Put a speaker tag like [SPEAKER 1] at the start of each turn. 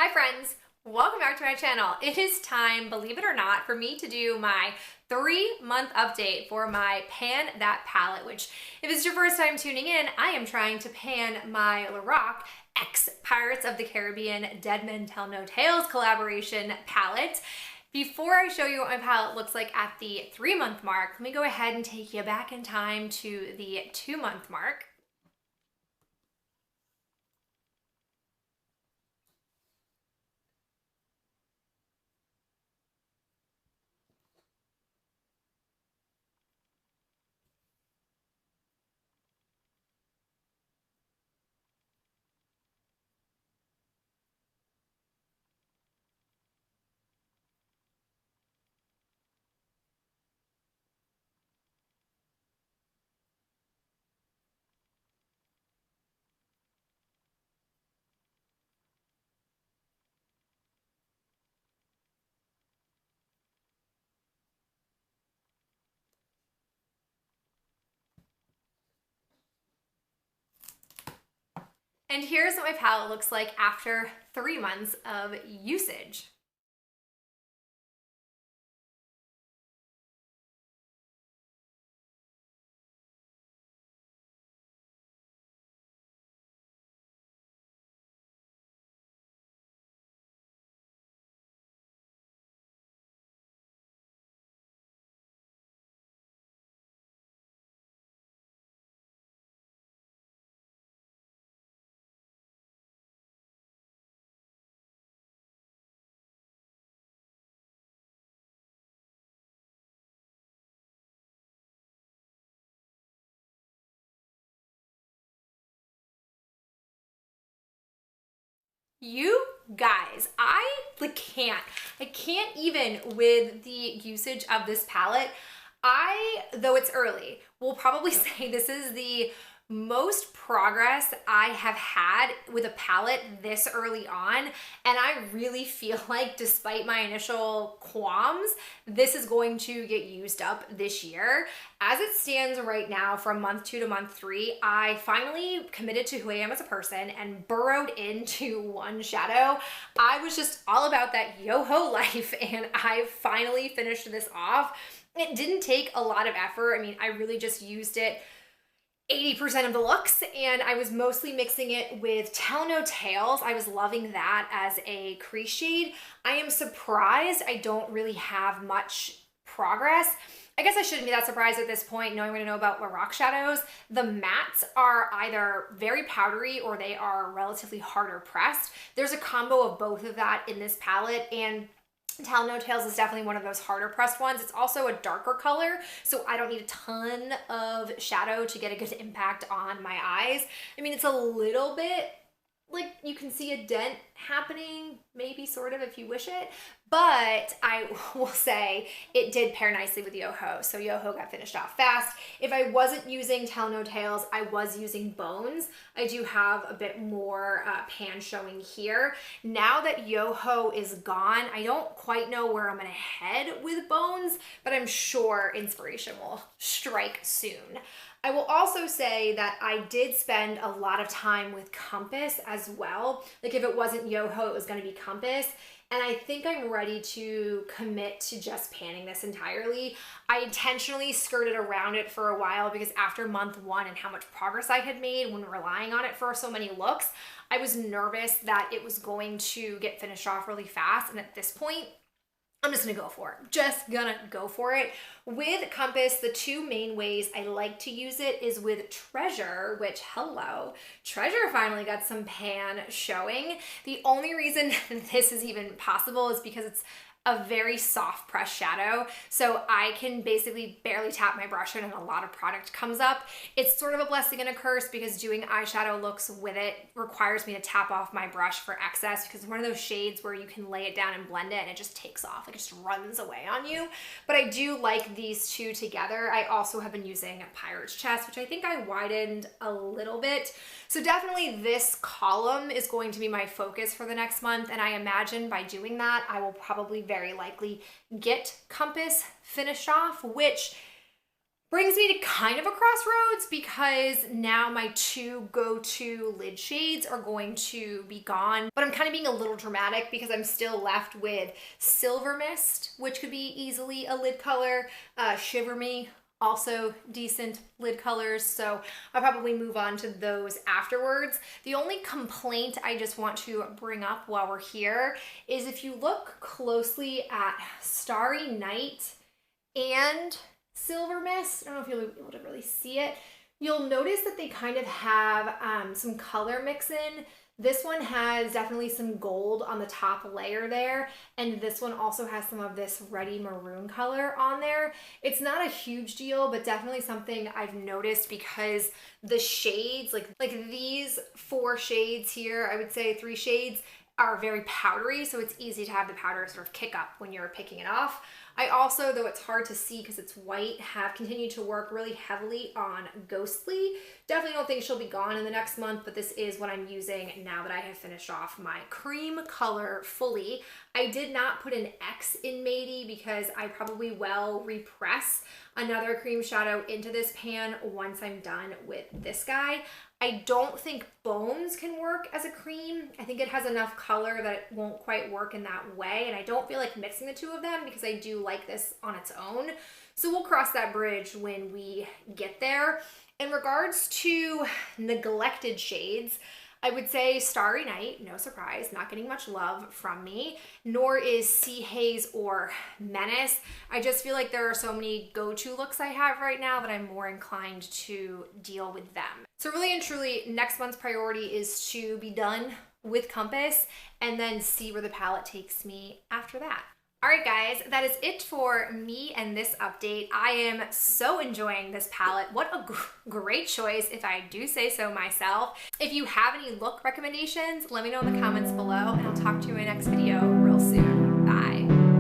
[SPEAKER 1] Hi friends, welcome back to my channel. It is time, believe it or not, for me to do my 3-month update for my Pan That palette, which if it's your first time tuning in, I am trying to pan my Lorac X Pirates of the Caribbean Dead Men Tell No Tales collaboration palette. Before I show you what my palette looks like at the 3-month mark, let me go ahead and take you back in time to the 2-month mark. And here's what my palette looks like after 3 months of usage. You guys, I can't even with the usage of this palette. Though it's early, will probably say this is the most progress I have had with a palette this early on. And I really feel like, despite my initial qualms, this is going to get used up this year. As it stands right now, from month 2 to month 3, I finally committed to who I am as a person and burrowed into one shadow. I was just all about that Yoho life, and I finally finished this off. It didn't take a lot of effort. I mean, I really just used it 80% of the looks, and I was mostly mixing it with Tell No Tales. I was loving that as a crease shade. I am surprised I don't really have much progress. I guess I shouldn't be that surprised at this point, knowing what I know about Lorac shadows. The mattes are either very powdery or they are relatively harder pressed. There's a combo of both of that in this palette, and Tell No Tales is definitely one of those harder pressed ones. It's also a darker color, so I don't need a ton of shadow to get a good impact on my eyes. I mean, it's a little bit like you can see a dent happening, maybe sort of if you wish it, but I will say it did pair nicely with Yoho. So Yoho got finished off fast. If I wasn't using Tell No Tales, I was using Bones. I do have a bit more pan showing here. Now that Yoho is gone, I don't quite know where I'm gonna head with Bones, but I'm sure inspiration will strike soon. I will also say that I did spend a lot of time with Compass as well. Like, if it wasn't Yoho, it was going to be Compass. And I think I'm ready to commit to just panning this entirely. I intentionally skirted around it for a while because after month 1 and how much progress I had made when relying on it for so many looks, I was nervous that it was going to get finished off really fast. And at this point, I'm just gonna go for it. Just gonna go for it. With Compass, the 2 main ways I like to use it is with Treasure, which, hello, Treasure finally got some pan showing. The only reason this is even possible is because it's a very soft press shadow, so I can basically barely tap my brush in and a lot of product comes up. It's sort of a blessing and a curse because doing eyeshadow looks with it requires me to tap off my brush for excess, because it's one of those shades where you can lay it down and blend it and it just takes off, like it just runs away on you. But I do like these 2 together. I also have been using Pirate's Chest, which I think I widened a little bit. So definitely this column is going to be my focus for the next month, and I imagine by doing that, I will probably very likely get Compass finished off, which Brings me to kind of a crossroads because now my two go-to lid shades are going to be gone, but I'm kind of being a little dramatic because I'm still left with Silver Mist, which could be easily a lid color, Shiver Me, also decent lid colors, so I'll probably move on to those afterwards. The only complaint I just want to bring up while we're here is if you look closely at Starry Night and Silver Mist, I don't know if you'll be able to really see it, you'll notice that they kind of have some color mix in. This one has definitely some gold on the top layer there, and this one also has some of this reddy maroon color on there. It's not a huge deal, but definitely something I've noticed because the shades, like these 4 shades here, I would say 3 shades, are very powdery, so it's easy to have the powder sort of kick up when you're picking it off. I also, though it's hard to see because it's white, have continued to work really heavily on Ghostly. Definitely don't think she'll be gone in the next month, but this is what I'm using now that I have finished off my cream color fully. I did not put an X in Matey because I probably will repress another cream shadow into this pan once I'm done with this guy. I don't think Bones can work as a cream. I think it has enough color that it won't quite work in that way, and I don't feel like mixing the two of them because I do like this on its own. So we'll cross that bridge when we get there. In regards to neglected shades, I would say Starry Night, no surprise, not getting much love from me, nor is Sea Haze or Menace. I just feel like there are so many go-to looks I have right now that I'm more inclined to deal with them. So really and truly, next month's priority is to be done with Compass and then see where the palette takes me after that. All right, guys, that is it for me and this update. I am so enjoying this palette. What a great choice, if I do say so myself. If you have any look recommendations, let me know in the comments below, and I'll talk to you in my next video real soon. Bye.